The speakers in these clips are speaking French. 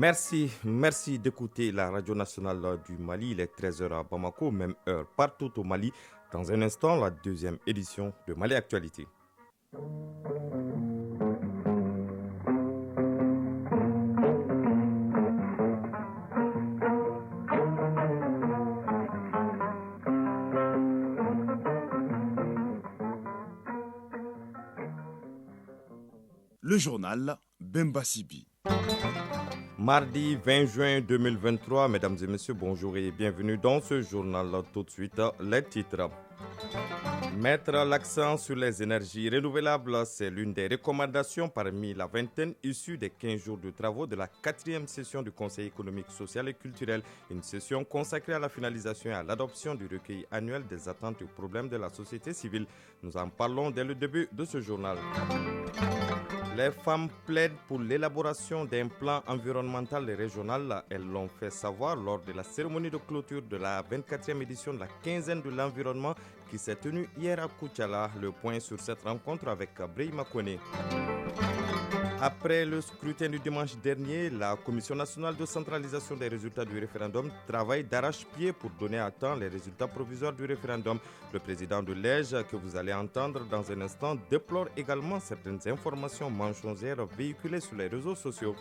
Merci d'écouter la radio nationale du Mali. Il est 13 heures à Bamako, même heure partout au Mali. Dans un instant, la deuxième édition de Mali Actualité. Le journal Bemba Sibi. Mardi 20 juin 2023, mesdames et messieurs, bonjour et bienvenue dans ce journal. Tout de suite, les titres. Mettre l'accent sur les énergies renouvelables, c'est l'une des recommandations parmi la vingtaine issue des 15 jours de travaux de la 4e session du Conseil économique, social et culturel. Une session consacrée à la finalisation et à l'adoption du recueil annuel des attentes et problèmes de la société civile. Nous en parlons dès le début de ce journal. Les femmes plaident pour l'élaboration d'un plan environnemental et régional. Elles l'ont fait savoir lors de la cérémonie de clôture de la 24e édition de la quinzaine de l'environnement qui s'est tenue hier à Koutiala. Le point sur cette rencontre avec Brahima Kone. Après le scrutin du dimanche dernier, la Commission nationale de centralisation des résultats du référendum travaille d'arrache-pied pour donner à temps les résultats provisoires du référendum. Le président de l'EJ, que vous allez entendre dans un instant, déplore également certaines informations mensongères véhiculées sur les réseaux sociaux.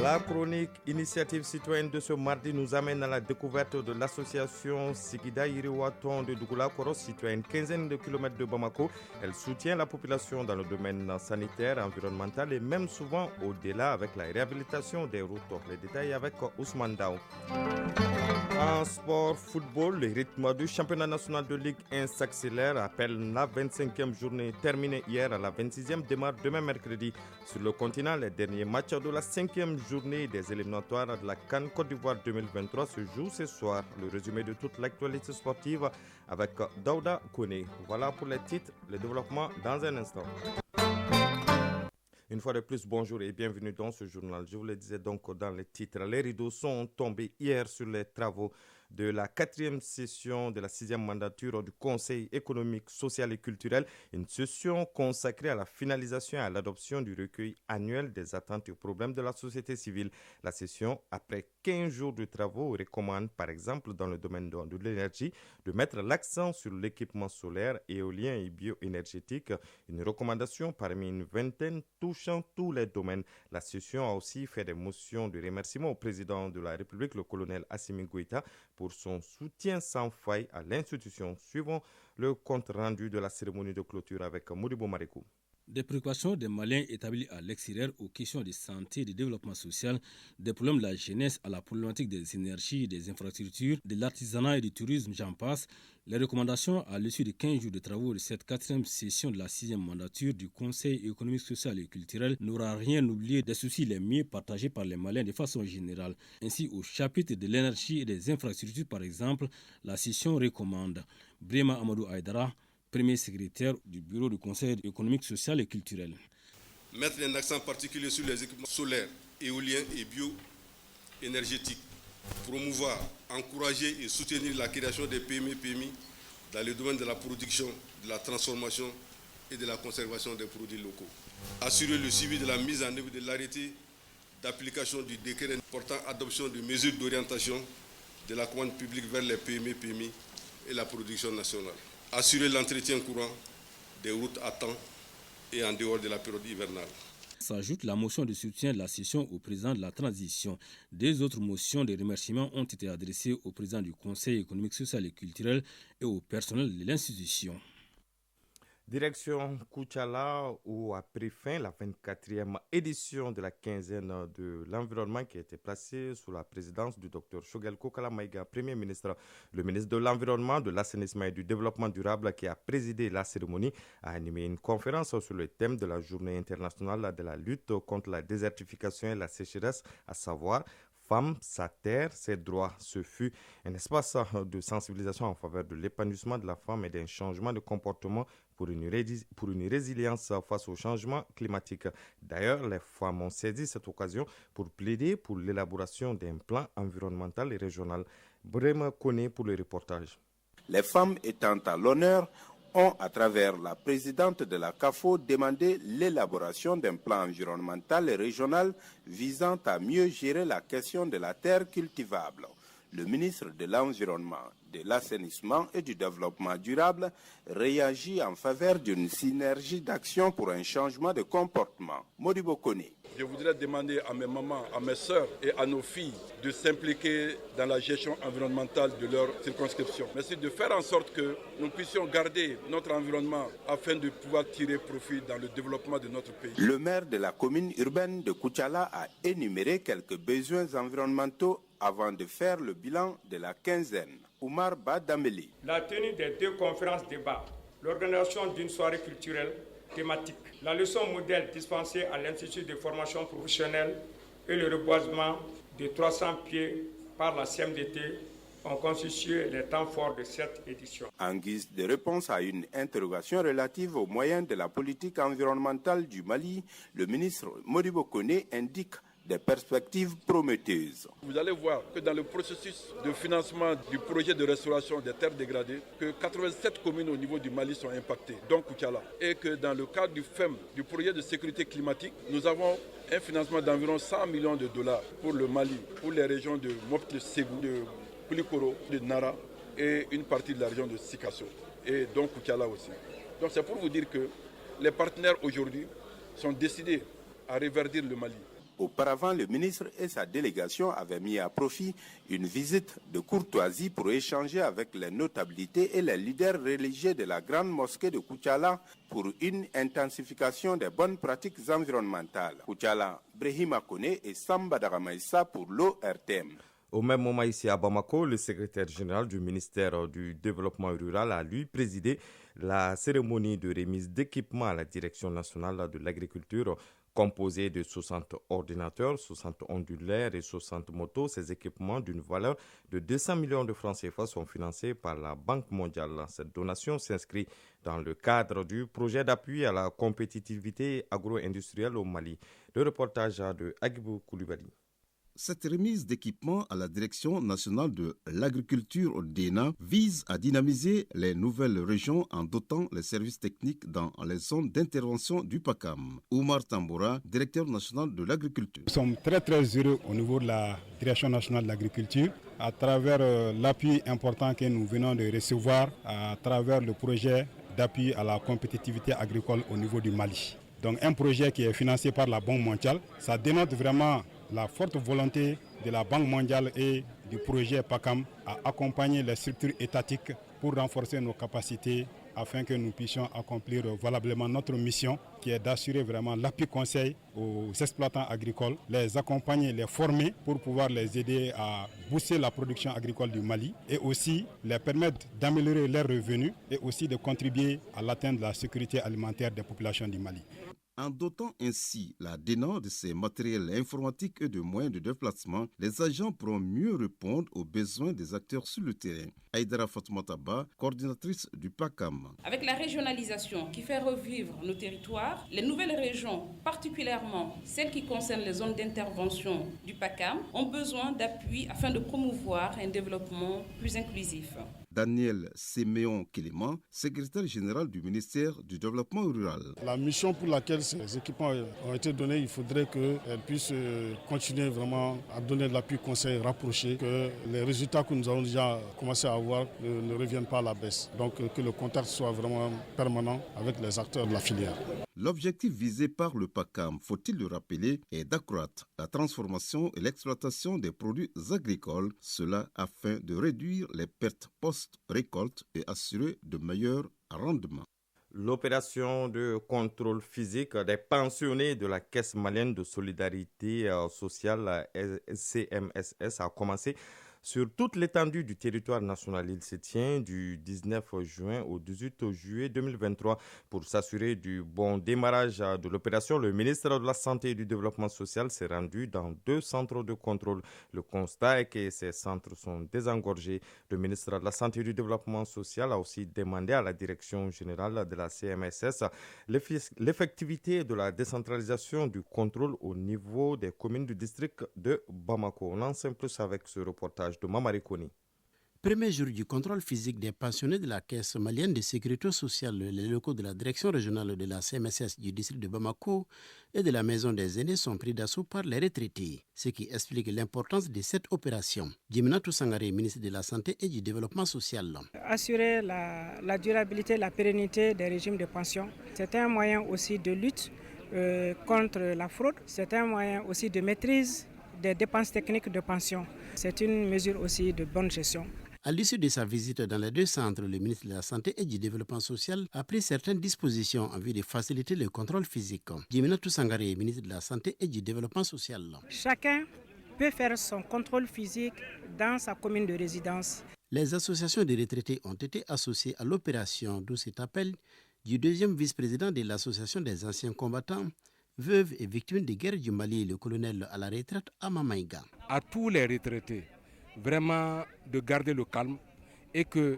La chronique Initiative citoyenne de ce mardi nous amène à la découverte de l'association Sigida Iriwaton de Dougoula Koros, située à une quinzaine de kilomètres de Bamako. Elle soutient la population dans le domaine sanitaire, environnemental et même souvent au-delà avec la réhabilitation des routes. Les détails avec Ousmane Dao. En sport football, le rythme du championnat national de Ligue 1 s'accélère. Après la 25e journée terminée hier, à la 26e démarre demain mercredi. Sur le continent, les derniers matchs de la 5e journée des éliminatoires de la CAN Côte d'Ivoire 2023 se jouent ce soir. Le résumé de toute l'actualité sportive avec Daouda Kone. Voilà pour les titres, le développement dans un instant. Une fois de plus, bonjour et bienvenue dans ce journal. Je vous le disais donc dans les titres. Les rideaux sont tombés hier sur les travaux de la 4e session de la 6e mandature du Conseil économique, social et culturel. Une session consacrée à la finalisation et à l'adoption du recueil annuel des attentes et problèmes de la société civile. La session, après 15 jours de travaux, recommande par exemple dans le domaine de l'énergie de mettre l'accent sur l'équipement solaire, éolien et bioénergétique. Une recommandation parmi une vingtaine touchant tous les domaines. La session a aussi fait des motions de remerciement au président de la République, le colonel Assimi Goïta, pour son soutien sans faille à l'institution. Suivons le compte rendu de la cérémonie de clôture avec Modibo Marikou. Des préoccupations des Maliens établis à l'extérieur aux questions de santé et de développement social, des problèmes de la jeunesse à la problématique des énergies, des infrastructures, de l'artisanat et du tourisme, j'en passe. Les recommandations à l'issue de 15 jours de travaux de cette 4e session de la 6e mandature du Conseil économique, social et culturel n'aura rien oublié des soucis les mieux partagés par les Maliens de façon générale. Ainsi, au chapitre de l'énergie et des infrastructures, par exemple, la session recommande Brema Amadou Aïdara, premier secrétaire du bureau du Conseil économique, social et culturel. Mettre un accent particulier sur les équipements solaires, éoliens et bioénergétiques. Promouvoir, encourager et soutenir la création des PME-PMI dans le domaine de la production, de la transformation et de la conservation des produits locaux. Assurer le suivi de la mise en œuvre de l'arrêté d'application du décret portant adoption de mesures d'orientation de la commande publique vers les PME-PMI et la production nationale. Assurer l'entretien courant des routes à temps et en dehors de la période hivernale. S'ajoute la motion de soutien de la session au président de la transition. Des autres motions de remerciement ont été adressées au président du Conseil économique, social et culturel et au personnel de l'institution. Direction Koutiala où a pris fin la 24e édition de la quinzaine de l'environnement qui a été placée sous la présidence du Dr Shogel Kokala Maïga, Premier ministre. Le ministre de l'Environnement, de l'Assainissement et du Développement durable qui a présidé la cérémonie a animé une conférence sur le thème de la Journée internationale de la lutte contre la désertification et la sécheresse, à savoir Femmes, sa terre, ses droits. Ce fut un espace de sensibilisation en faveur de l'épanouissement de la femme et d'un changement de comportement pour une résilience face au changement climatique. D'ailleurs, les femmes ont saisi cette occasion pour plaider pour l'élaboration d'un plan environnemental et régional. Brema Kone pour le reportage. Les femmes étant à l'honneur ont, à travers la présidente de la CAFO, demandé l'élaboration d'un plan environnemental et régional visant à mieux gérer la question de la terre cultivable. Le ministre de l'Environnement, de l'Assainissement et du Développement durable réagit en faveur d'une synergie d'action pour un changement de comportement. Modibo Kone. Je voudrais demander à mes mamans, à mes sœurs et à nos filles de s'impliquer dans la gestion environnementale de leur circonscription. Mais c'est de faire en sorte que nous puissions garder notre environnement afin de pouvoir tirer profit dans le développement de notre pays. Le maire de la commune urbaine de Koutiala a énuméré quelques besoins environnementaux avant de faire le bilan de la quinzaine. Oumar Badameli. La tenue des 2 conférences débats, l'organisation d'une soirée culturelle thématique, la leçon modèle dispensée à l'Institut de formation professionnelle et le reboisement de 300 pieds par la CMDT ont constitué les temps forts de cette édition. En guise de réponse à une interrogation relative aux moyens de la politique environnementale du Mali, le ministre Modibo Kone indique des perspectives prometteuses. Vous allez voir que dans le processus de financement du projet de restauration des terres dégradées, que 87 communes au niveau du Mali sont impactées, dont Koutiala. Et que dans le cadre du FEM, du projet de sécurité climatique, nous avons un financement d'environ 100 millions de dollars pour le Mali, pour les régions de Mopti-Ségou, de Koulikoro, de Nara et une partie de la région de Sikasso. Et donc Koutiala aussi. Donc c'est pour vous dire que les partenaires aujourd'hui sont décidés à reverdir le Mali. Auparavant, le ministre et sa délégation avaient mis à profit une visite de courtoisie pour échanger avec les notabilités et les leaders religieux de la grande mosquée de Koutiala pour une intensification des bonnes pratiques environnementales. Koutiala, Brehima Kone et Samba Daramaïssa pour l'ORTM. Au même moment, ici à Bamako, le secrétaire général du ministère du Développement rural a lui présidé la cérémonie de remise d'équipements à la Direction nationale de l'agriculture, composée de 60 ordinateurs, 60 ondulaires et 60 motos. Ces équipements d'une valeur de 200 millions de francs CFA sont financés par la Banque mondiale. Cette donation s'inscrit dans le cadre du projet d'appui à la compétitivité agro-industrielle au Mali. Le reportage de Agibou Koulibaly. Cette remise d'équipement à la Direction nationale de l'agriculture au DENA vise à dynamiser les nouvelles régions en dotant les services techniques dans les zones d'intervention du PACAM. Oumar Tamboura, directeur national de l'agriculture. Nous sommes très heureux au niveau de la Direction nationale de l'agriculture à travers l'appui important que nous venons de recevoir à travers le projet d'appui à la compétitivité agricole au niveau du Mali. Donc un projet qui est financé par la Banque mondiale, ça dénote vraiment la forte volonté de la Banque mondiale et du projet PACAM à accompagner les structures étatiques pour renforcer nos capacités afin que nous puissions accomplir valablement notre mission qui est d'assurer vraiment l'appui conseil aux exploitants agricoles, les accompagner, les former pour pouvoir les aider à booster la production agricole du Mali et aussi les permettre d'améliorer leurs revenus et aussi de contribuer à l'atteinte de la sécurité alimentaire des populations du Mali. En dotant ainsi la DENA de ses matériels informatiques et de moyens de déplacement, les agents pourront mieux répondre aux besoins des acteurs sur le terrain. Aïdara Fatoumata, coordinatrice du PACAM. Avec la régionalisation qui fait revivre nos territoires, les nouvelles régions, particulièrement celles qui concernent les zones d'intervention du PACAM, ont besoin d'appui afin de promouvoir un développement plus inclusif. Daniel Séméon-Kéléman, secrétaire général du ministère du Développement rural. La mission pour laquelle ces équipements ont été donnés, il faudrait qu'elles puissent continuer vraiment à donner de l'appui conseil rapproché, que les résultats que nous avons déjà commencé à avoir ne reviennent pas à la baisse. Donc que le contact soit vraiment permanent avec les acteurs de la filière. L'objectif visé par le PACAM, faut-il le rappeler, est d'accroître la transformation et l'exploitation des produits agricoles, cela afin de réduire les pertes post-récolte et assurer de meilleurs rendements. L'opération de contrôle physique des pensionnés de la Caisse malienne de solidarité sociale CMSS a commencé sur toute l'étendue du territoire national. Il se tient du 19 juin au 18 juillet 2023. Pour s'assurer du bon démarrage de l'opération, le ministre de la Santé et du Développement social s'est rendu dans 2 centres de contrôle. Le constat est que ces centres sont désengorgés. Le ministre de la Santé et du Développement social a aussi demandé à la direction générale de la CMSS l'effectivité de la décentralisation du contrôle au niveau des communes du district de Bamako. On en sait plus avec ce reportage de Mamari Koni. Premier jour du contrôle physique des pensionnés de la Caisse malienne de sécurité sociale, les locaux de la direction régionale de la CMSS du district de Bamako et de la maison des aînés sont pris d'assaut par les retraités, ce qui explique l'importance de cette opération. Djiminatou Sangaré, ministre de la Santé et du Développement social. Assurer la durabilité, la pérennité des régimes de pension, c'est un moyen aussi de lutte contre la fraude, c'est un moyen aussi de maîtrise des dépenses techniques de pension. C'est une mesure aussi de bonne gestion. À l'issue de sa visite dans les deux centres, le ministre de la Santé et du Développement social a pris certaines dispositions en vue de faciliter le contrôle physique. Djiminatou Sangaré, ministre de la Santé et du Développement social. Chacun peut faire son contrôle physique dans sa commune de résidence. Les associations de retraités ont été associées à l'opération, d'où cet appel du deuxième vice-président de l'Association des anciens combattants, veuves et victimes de guerre du Mali, le colonel à la retraite Amamaïga. À tous les retraités, vraiment de garder le calme et que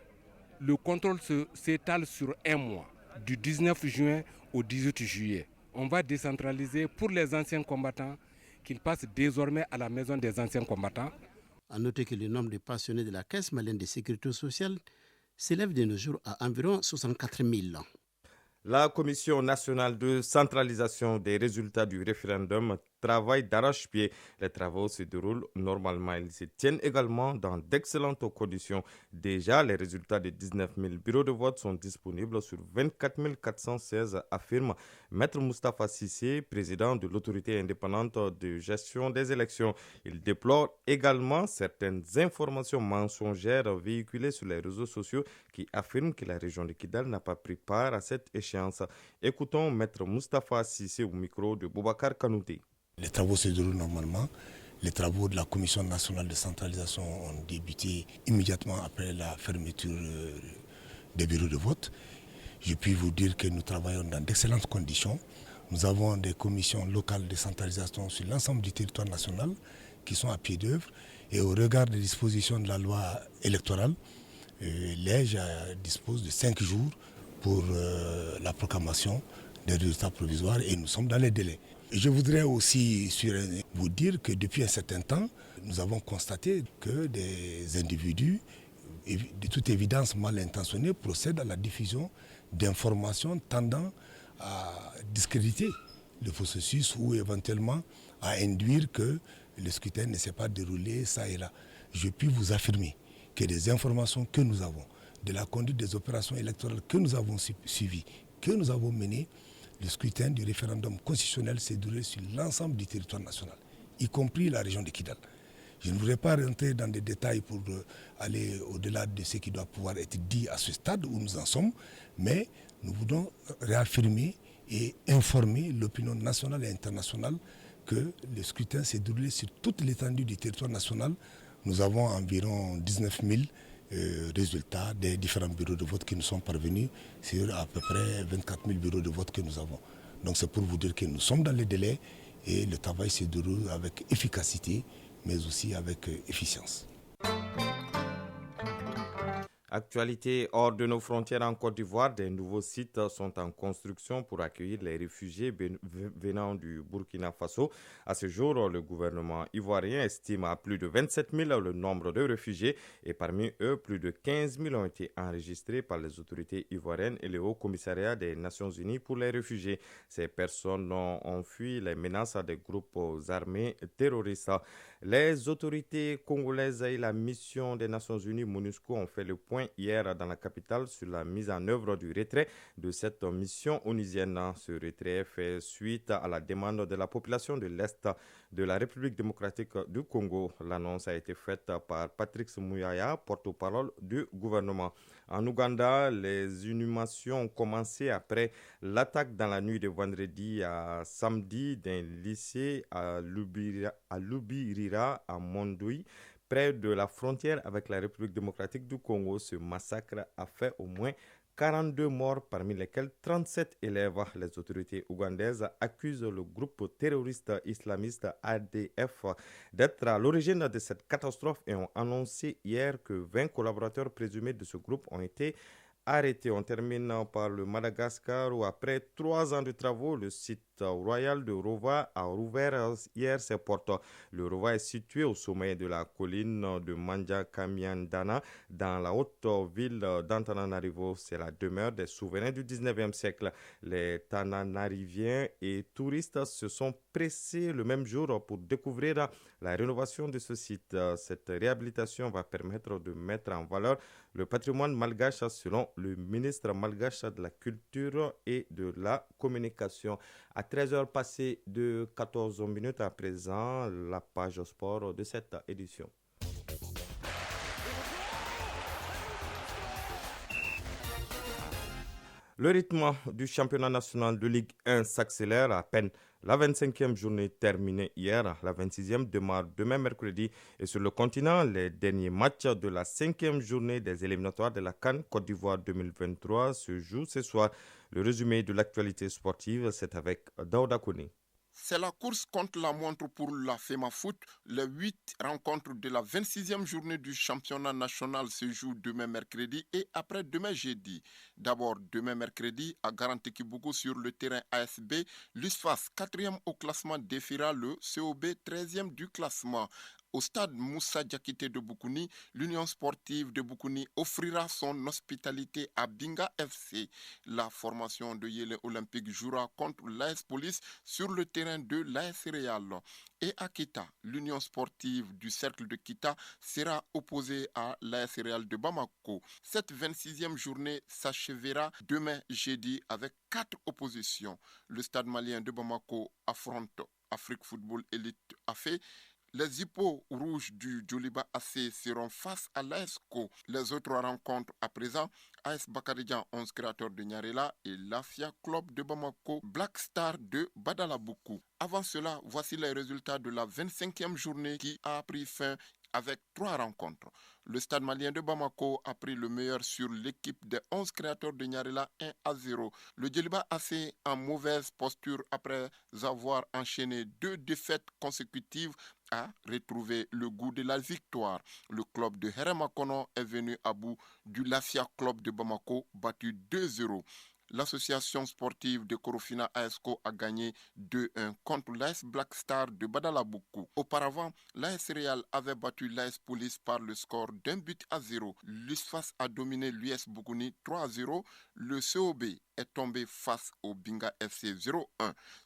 le contrôle s'étale sur un mois, du 19 juin au 18 juillet. On va décentraliser pour les anciens combattants qu'ils passent désormais à la maison des anciens combattants. À noter que le nombre de pensionnés de la Caisse malienne de sécurité sociale s'élève de nos jours à environ 64 000. La Commission nationale de centralisation des résultats du référendum travaille d'arrache-pied. Les travaux se déroulent normalement. Ils se tiennent également dans d'excellentes conditions. Déjà, les résultats de 19 000 bureaux de vote sont disponibles sur 24 416, affirme Maître Moustapha Cissé, président de l'autorité indépendante de gestion des élections. Il déplore également certaines informations mensongères véhiculées sur les réseaux sociaux qui affirment que la région de Kidal n'a pas pris part à cette échéance. Écoutons Maître Moustapha Cissé au micro de Boubacar Kanouté. Les travaux se déroulent normalement. Les travaux de la Commission nationale de centralisation ont débuté immédiatement après la fermeture des bureaux de vote. Je puis vous dire que nous travaillons dans d'excellentes conditions. Nous avons des commissions locales de centralisation sur l'ensemble du territoire national qui sont à pied d'œuvre. Et au regard des dispositions de la loi électorale, l'EJ dispose de 5 jours pour la proclamation des résultats provisoires et nous sommes dans les délais. Je voudrais aussi vous dire que depuis un certain temps, nous avons constaté que des individus, de toute évidence mal intentionnés, procèdent à la diffusion d'informations tendant à discréditer le processus ou éventuellement à induire que le scrutin ne s'est pas déroulé ça et là. Je puis vous affirmer que les informations que nous avons, de la conduite des opérations électorales que nous avons suivies, que nous avons menées, le scrutin du référendum constitutionnel s'est déroulé sur l'ensemble du territoire national, y compris la région de Kidal. Je ne voudrais pas rentrer dans des détails pour aller au-delà de ce qui doit pouvoir être dit à ce stade où nous en sommes, mais nous voulons réaffirmer et informer l'opinion nationale et internationale que le scrutin s'est déroulé sur toute l'étendue du territoire national. Nous avons environ 19 000 résultats des différents bureaux de vote qui nous sont parvenus sur à peu près 24 000 bureaux de vote que nous avons. Donc c'est pour vous dire que nous sommes dans les délais et le travail se déroule avec efficacité mais aussi avec efficience. Actualité hors de nos frontières en Côte d'Ivoire, des nouveaux sites sont en construction pour accueillir les réfugiés venant du Burkina Faso. À ce jour, le gouvernement ivoirien estime à plus de 27 000 le nombre de réfugiés et parmi eux, plus de 15 000 ont été enregistrés par les autorités ivoiriennes et le Haut Commissariat des Nations Unies pour les réfugiés. Ces personnes ont fui les menaces des groupes armés terroristes. Les autorités congolaises et la mission des Nations Unies MONUSCO ont fait le point hier dans la capitale sur la mise en œuvre du retrait de cette mission onusienne. Ce retrait fait suite à la demande de la population de l'Est de la République démocratique du Congo. L'annonce a été faite par Patrick Mouyaya, porte-parole du gouvernement. En Ouganda, les inhumations ont commencé après l'attaque dans la nuit de vendredi à samedi d'un lycée à Lubirira, à Mondoui, près de la frontière avec la République démocratique du Congo. Ce massacre a fait au moins 42 morts, parmi lesquels 37 élèves. Les autorités ougandaises accusent le groupe terroriste islamiste ADF d'être à l'origine de cette catastrophe et ont annoncé hier que 20 collaborateurs présumés de ce groupe ont été arrêtés. On termine par le Madagascar où après 3 ans de travaux, le site royal de Rova a rouvert hier ses portes. Le Rova est situé au sommet de la colline de Manjakamiandana dans la haute ville d'Antananarivo. C'est la demeure des souverains du 19e siècle. Les Tananariviens et touristes se sont pressés le même jour pour découvrir la rénovation de ce site. Cette réhabilitation va permettre de mettre en valeur le patrimoine malgache selon le ministre malgache de la Culture et de la Communication. À 13h passées de 14 minutes à présent, la page sport de cette édition. Le rythme du championnat national de Ligue 1 s'accélère à peine. La 25e journée terminée hier, la 26e démarre demain mercredi. Et sur le continent, les derniers matchs de la 5e journée des éliminatoires de la CAN Côte d'Ivoire 2023 se jouent ce soir. Le résumé de l'actualité sportive, c'est avec Daouda Kouni. C'est la course contre la montre pour la FEMA Foot. Les 8 rencontres de la 26e journée du championnat national se jouent demain mercredi et après-demain jeudi. D'abord, demain mercredi, à Garanti-Kibougou sur le terrain ASB, l'USFAS 4e au classement défiera le COB 13e du classement. Au stade Moussa Diakité de Boukouni, l'Union sportive de Boukouni offrira son hospitalité à Binga FC. La formation de Yélé Olympique jouera contre l'AS Police sur le terrain de l'AS Real. Et à Kita, l'Union sportive du Cercle de Kita sera opposée à l'AS Real de Bamako. Cette 26e journée s'achèvera demain jeudi avec 4 oppositions. Le stade malien de Bamako affronte Afrique Football Elite AFE. Les hippos rouges du Djoliba AC seront face à l'ASCO. Les autres rencontres à présent, AS Bakaridjan 11 créateurs de Nyarela et l'Afia Club de Bamako, Black Star de Badalaboukou. Avant cela, voici les résultats de la 25e journée qui a pris fin avec 3 rencontres. Le stade malien de Bamako a pris le meilleur sur l'équipe des 11 créateurs de Nyarela 1-0. Le Djeliba AC en mauvaise posture après avoir enchaîné 2 défaites consécutives a retrouvé le goût de la victoire. Le club de Heremakono est venu à bout du Lafia Club de Bamako battu 2-0. L'association sportive de Korofina ASCO a gagné 2-1 contre l'AS Black Star de Badalaboukou. Auparavant, l'AS Real avait battu l'AS Police par le score d'1-0. L'USFAS a dominé l'US Bougouni 3-0. Le COB est tombé face au Binga FC 0-1.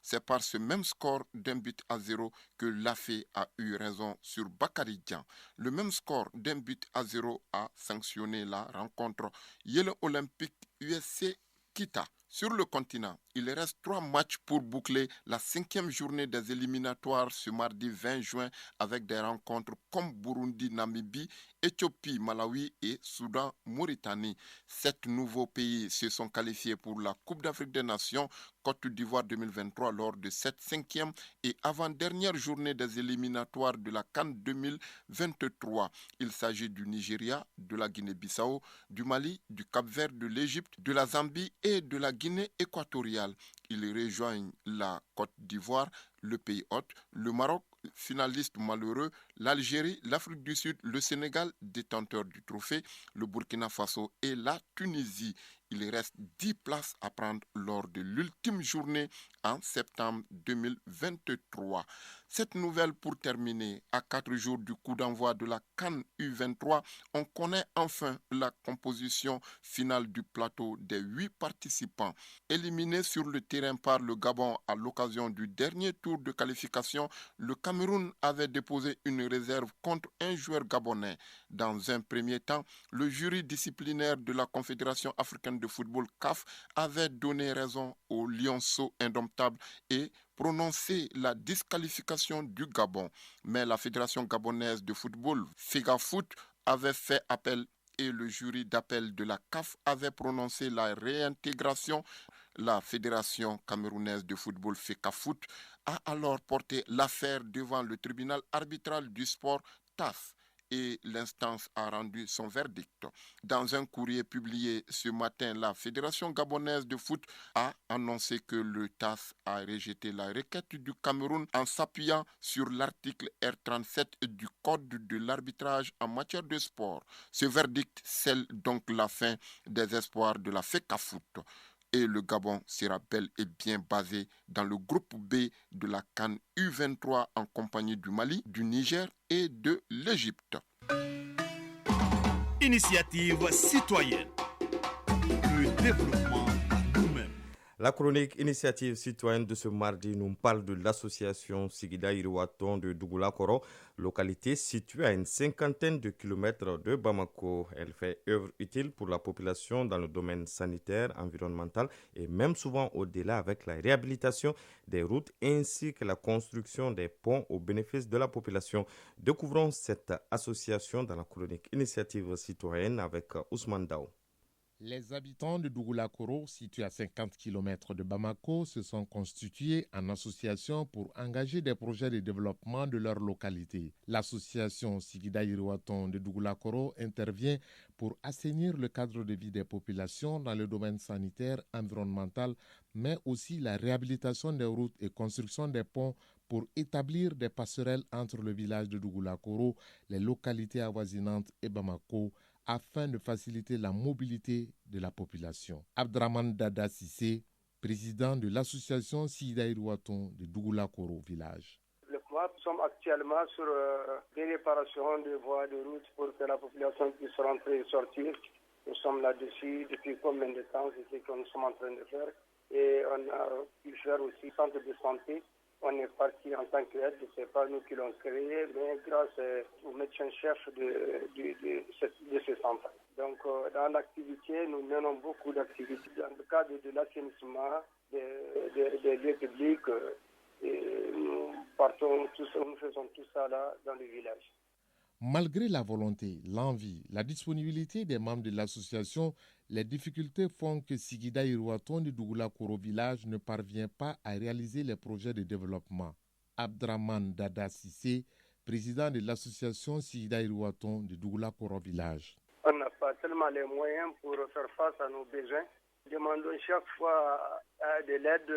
C'est par ce même score d'1-0 que l'AFE a eu raison sur Bakaridjan. Le même score d'1-0 a sanctionné la rencontre Yélé Olympique USC Kita. Sur le continent, il reste 3 matchs pour boucler la 5e journée des éliminatoires ce mardi 20 juin avec des rencontres comme Burundi, Namibie, Éthiopie, Malawi et Soudan, Mauritanie. 7 nouveaux pays se sont qualifiés pour la Coupe d'Afrique des Nations Côte d'Ivoire 2023 lors de cette 5e et avant-dernière journée des éliminatoires de la CAN 2023. Il s'agit du Nigeria, de la Guinée-Bissau, du Mali, du Cap-Vert, de l'Égypte, de la Zambie et de la Guinée équatoriale. Ils rejoignent la Côte d'Ivoire, le pays hôte, le Maroc, finaliste malheureux, l'Algérie, l'Afrique du Sud, le Sénégal, détenteur du trophée, le Burkina Faso et la Tunisie. Il reste 10 places à prendre lors de l'ultime journée en septembre 2023. Cette nouvelle pour terminer, à 4 jours du coup d'envoi de la CAN U23, on connaît enfin la composition finale du plateau des 8 participants. Éliminés sur le terrain par le Gabon à l'occasion du dernier tour de qualification, le Cameroun avait déposé une réserve contre un joueur gabonais. Dans un premier temps, le jury disciplinaire de la Confédération africaine de football CAF avait donné raison aux lionceaux indomptables et prononcé la disqualification du Gabon. Mais la Fédération gabonaise de football, FEGAFOOT, avait fait appel et le jury d'appel de la CAF avait prononcé la réintégration. La Fédération camerounaise de football, FECAFOOT, a alors porté l'affaire devant le tribunal arbitral du sport TAS. Et l'instance a rendu son verdict. Dans un courrier publié ce matin, la Fédération gabonaise de foot a annoncé que le TAS a rejeté la requête du Cameroun en s'appuyant sur l'article R37 du Code de l'arbitrage en matière de sport. Ce verdict scelle donc la fin des espoirs de la FECAFOOT. Et le Gabon sera bel et bien basé dans le groupe B de la CAN U23 en compagnie du Mali, du Niger et de l'Égypte. Initiative citoyenne. Le développement à nous-mêmes. La chronique initiative citoyenne de ce mardi nous parle de l'association Sigida Iriwaton de Dougoula-Koro, localité située à une 50aine de kilomètres de Bamako. Elle fait œuvre utile pour la population dans le domaine sanitaire, environnemental et même souvent au-delà avec la réhabilitation des routes ainsi que la construction des ponts au bénéfice de la population. Découvrons cette association dans la chronique initiative citoyenne avec Ousmane Dao. Les habitants de Dougoula-Koro, situés à 50 km de Bamako, se sont constitués en association pour engager des projets de développement de leur localité. L'association Sigida Iriwaton de Dougoula-Koro intervient pour assainir le cadre de vie des populations dans le domaine sanitaire, environnemental, mais aussi la réhabilitation des routes et construction des ponts pour établir des passerelles entre le village de Dougoula-Koro, les localités avoisinantes et Bamako, afin de faciliter la mobilité de la population. Abdraman Dada Sissé, président de l'association Sigida Iriwaton de Dougoula-Koro village. Nous sommes actuellement sur des réparations de voies de route pour que la population puisse rentrer et sortir. Nous sommes là-dessus depuis combien de temps, c'est ce que nous sommes en train de faire. Et on a pu faire aussi centre de santé. On est parti en tant qu'aide, ce n'est pas nous qui l'ont créé, mais grâce aux médecins-chefs de ce centre. Donc, dans l'activité, nous menons beaucoup d'activités. Dans le cadre de l'assainissement des lieux publics, nous faisons tout ça là dans le village. Malgré la volonté, l'envie, la disponibilité des membres de l'association, les difficultés font que Sigida Iriwaton de Dougoula-Koro village ne parvient pas à réaliser les projets de développement. Abdraman Dada Sissé, président de l'association Sigida Iriwaton de Dougoula-Koro village. On n'a pas tellement les moyens pour faire face à nos besoins. Nous demandons chaque fois de l'aide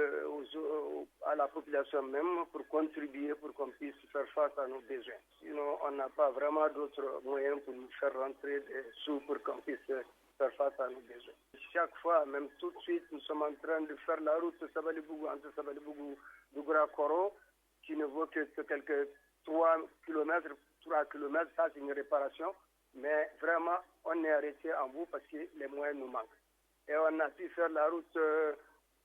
à la population même pour contribuer, pour qu'on puisse faire face à nos besoins. Sinon, on n'a pas vraiment d'autres moyens pour nous faire rentrer des sous pour qu'on puisse faire face à nos besoins. Chaque fois, même tout de suite, nous sommes en train de faire la route Sabalibougou entre Sabalibougou Dougoula-Koro qui ne vaut que quelques 3 km, ça c'est une réparation. Mais vraiment, on est arrêté en bout parce que les moyens nous manquent. Et on a pu faire la route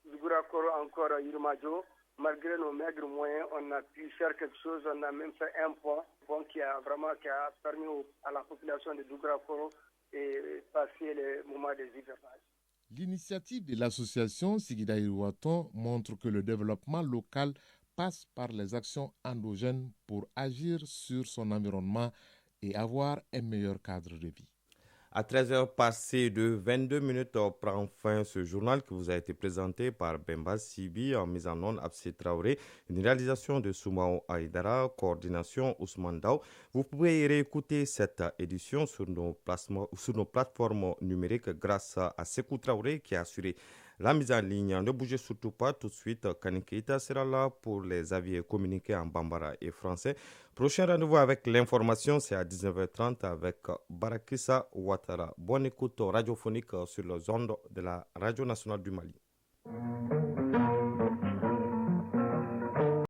Dougoula-Koro encore à Yirmadio. Malgré nos maigres moyens, on a pu faire quelque chose. On a même fait un pont qui a permis à la population de Dougoula-Koro de passer les moments des hivernages. L'initiative de l'association Sigida Iriwaton montre que le développement local passe par les actions endogènes pour agir sur son environnement et avoir un meilleur cadre de vie. À 13h passées de 22 minutes, prend fin ce journal qui vous a été présenté par Bemba Sibi en mise en onde Absi Traoré, une réalisation de Soumao Aïdara, coordination Ousmane Dao. Vous pouvez réécouter cette édition sur nos plateformes numériques grâce à Sekou Traoré qui a assuré la mise en ligne. Ne bougez surtout pas tout de suite. Kanikeita sera là pour les avis et communiqués en bambara et français. Prochain rendez-vous avec l'information, c'est à 19h30 avec Barakissa Ouattara. Bonne écoute radiophonique sur les ondes de la Radio nationale du Mali.